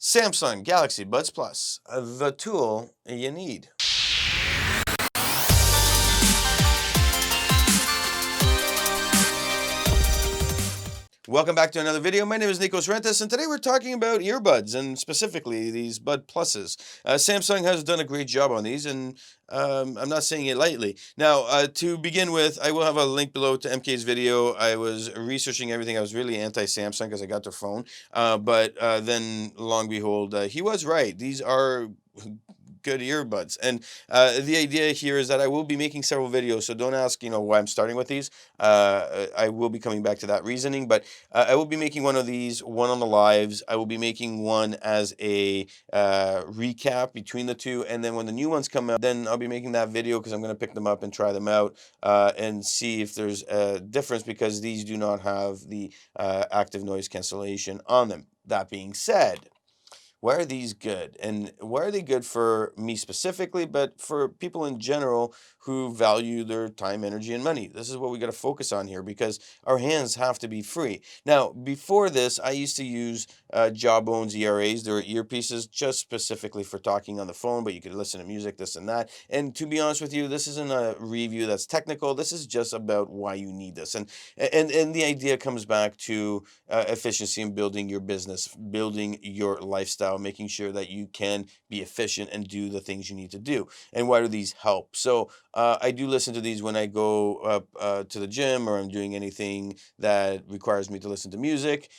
Samsung Galaxy Buds Plus, the tool you need. Welcome back to another video. My name is Nikos Rentas, and today we're talking about earbuds, and specifically these Bud Pluses. Samsung has done a great job on these, and I'm not saying it lightly. Now, to begin with, I will have a link below to MK's video. I was researching everything. I was really anti-Samsung because I got their phone, but then, long behold, he was right. These are good earbuds. And the idea here is that I will be making several videos, so don't ask, why I'm starting with these. I will be coming back to that reasoning, but I will be making one of these, one on the lives. I will be making one as a recap between the two, and then when the new ones come out, then I'll be making that video because I'm going to pick them up and try them out and see if there's a difference, because these do not have the active noise cancellation on them. That being said, why are these good? And why are they good for me specifically, but for people in general who value their time, energy, and money? This is what we got to focus on here, because our hands have to be free. Now, before this, I used to use Jawbones ERAs. They were earpieces just specifically for talking on the phone, but you could listen to music, this and that. And to be honest with you, this isn't a review that's technical. This is just about why you need this. And the idea comes back to efficiency in building your business, building your lifestyle, making sure that you can be efficient and do the things you need to do. And why do these help? So I do listen to these when I go up to the gym, or I'm doing anything that requires me to listen to music.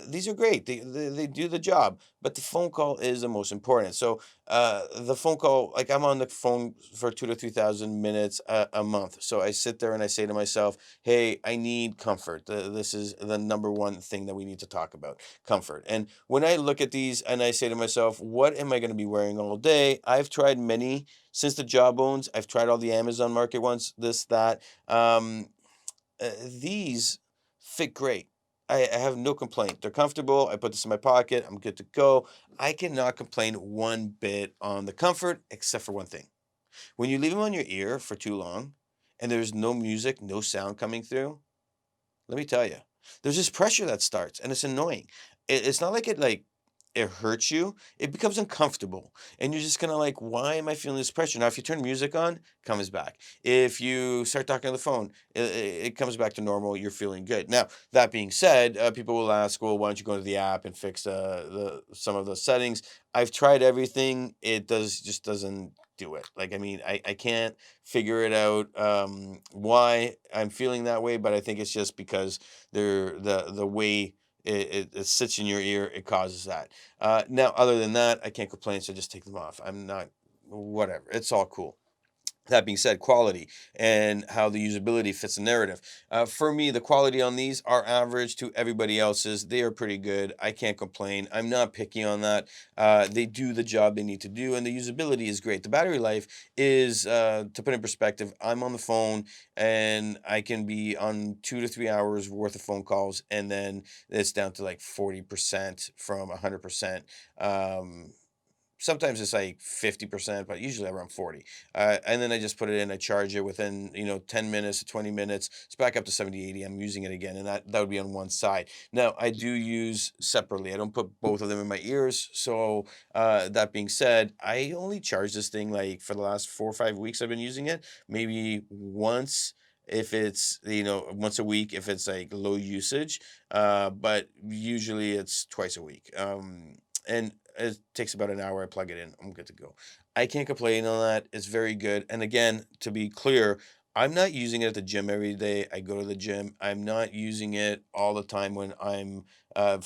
These are great. They do the job, but the phone call is the most important. So the phone call, like, I'm on the phone for 2 to 3,000 minutes a month. So I sit there and I say to myself, hey, I need comfort. This is the number one thing that we need to talk about, comfort. And when I look at these and I say to myself, what am I going to be wearing all day? I've tried many since the Jawbones. I've tried all the Amazon Market ones, this, that. These fit great. I have no complaint. They're comfortable. I put this in my pocket. I'm good to go. I cannot complain one bit on the comfort, except for one thing. When you leave them on your ear for too long and there's no music, no sound coming through, let me tell you, there's this pressure that starts, and it's annoying. It's not like it hurts you. It becomes uncomfortable, and you're just gonna like, why am I feeling this pressure? Now, if you turn music on, it comes back. If you start talking on the phone, it comes back to normal. You're feeling good. Now, that being said, people will ask, well, why don't you go to the app and fix the some of the settings? I've tried everything. It just doesn't do it. Like, I mean, I can't figure it out why I'm feeling that way, but I think it's just because the way it sits in your ear, it causes that. Now, other than that, I can't complain, so just take them off. I'm not, whatever. It's all cool. That being said, quality and how the usability fits the narrative. For me, the quality on these are average to everybody else's. They are pretty good. I can't complain. I'm not picky on that. They do the job they need to do, and the usability is great. The battery life is, to put in perspective, I'm on the phone and I can be on 2 to 3 hours worth of phone calls, and then it's down to like 40% from 100%. Sometimes it's like 50%, but usually around 40. And then I just put it in, I charge it within, 10 minutes to 20 minutes. It's back up to 70, 80. I'm using it again, and that would be on one side. Now, I do use separately. I don't put both of them in my ears. So that being said, I only charge this thing like for the last 4 or 5 weeks I've been using it, maybe once if it's, once a week if it's like low usage, but usually it's twice a week. And it takes about an hour. I plug it in. I'm good to go. I can't complain on that. It's very good. And again, to be clear, I'm not using it at the gym every day. I go to the gym. I'm not using it all the time when I'm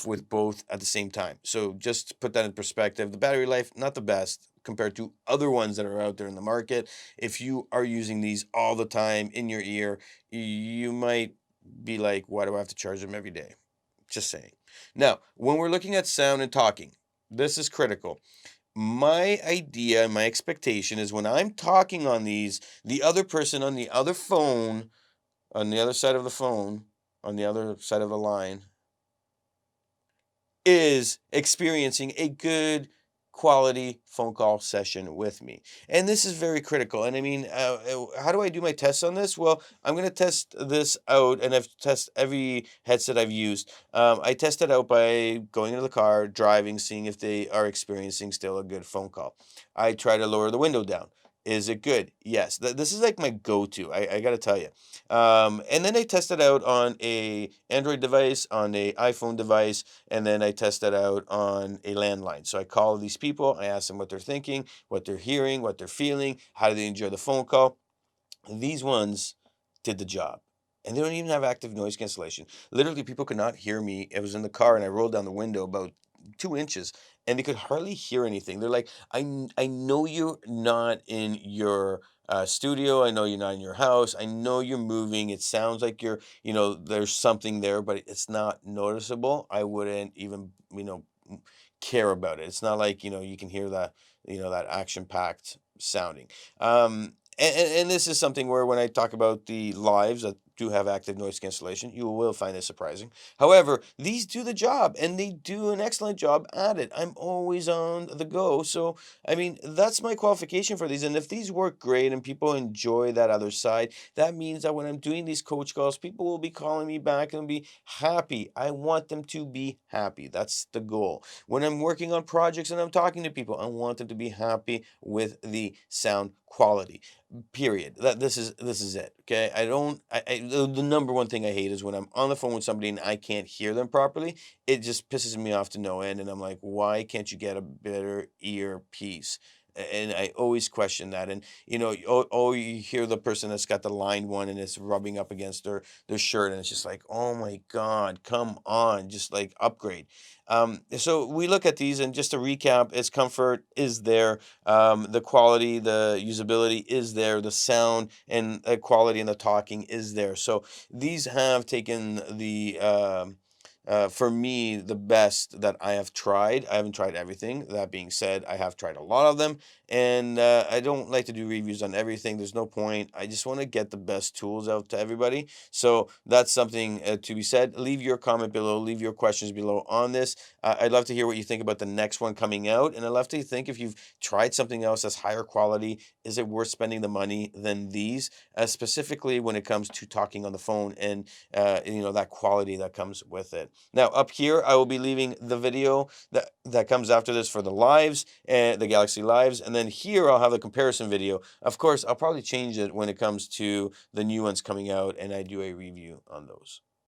with both at the same time. So just to put that in perspective, the battery life, not the best compared to other ones that are out there in the market. If you are using these all the time in your ear, you might be like, why do I have to charge them every day? Just saying. Now, when we're looking at sound and talking, this is critical. My idea, my expectation is when I'm talking on these, the other person on the other phone, on the other side of the phone, on the other side of the line, is experiencing a good quality phone call session with me. And this is very critical. And I mean, how do I do my tests on this? Well, I'm going to test this out, and I've tested every headset I've used. I test it out by going into the car, driving, seeing if they are experiencing still a good phone call. I try to lower the window down. Is it good? Yes. This is like my go-to. I got to tell you. And then I test it out on a Android device, on a iPhone device, and then I test it out on a landline. So I call these people, I ask them what they're thinking, what they're hearing, what they're feeling, how do they enjoy the phone call. These ones did the job. And they don't even have active noise cancellation. Literally, people could not hear me. I was in the car and I rolled down the window about 2 inches and they could hardly hear anything. They're like, I know you're not in your studio. I know you're not in your house. I know you're moving. It sounds like there's something there, but it's not noticeable. I wouldn't even, care about it. It's not like, you can hear that action packed sounding. And this is something where when I talk about the lives that do have active noise cancellation, you will find this surprising. However, these do the job and they do an excellent job at it. I'm always on the go. So, I mean, that's my qualification for these. And if these work great and people enjoy that other side, that means that when I'm doing these coach calls, people will be calling me back and be happy. I want them to be happy. That's the goal. When I'm working on projects and I'm talking to people, I want them to be happy with the sound quality. Period. This is it. Okay. I don't. The number one thing I hate is when I'm on the phone with somebody and I can't hear them properly. It just pisses me off to no end, and I'm like, why can't you get a better earpiece? And I always question that. And you hear the person that's got the lined one and it's rubbing up against their shirt, and it's just like, oh my god, come on, just like upgrade. So we look at these, and just to recap, its comfort is there, the quality, the usability is there, the sound and quality and the talking is there. So these have taken for me, the best that I have tried. I haven't tried everything. That being said, I have tried a lot of them, and I don't like to do reviews on everything. There's no point. I just want to get the best tools out to everybody. So that's something to be said. Leave your comment below. Leave your questions below on this. I'd love to hear what you think about the next one coming out, and I'd love to think if you've tried something else that's higher quality. Is it worth spending the money than these? Specifically when it comes to talking on the phone and that quality that comes with it. Now up here, I will be leaving the video that comes after this for the lives and the Galaxy Lives, and then here I'll have a comparison video. Of course, I'll probably change it when it comes to the new ones coming out, and I do a review on those.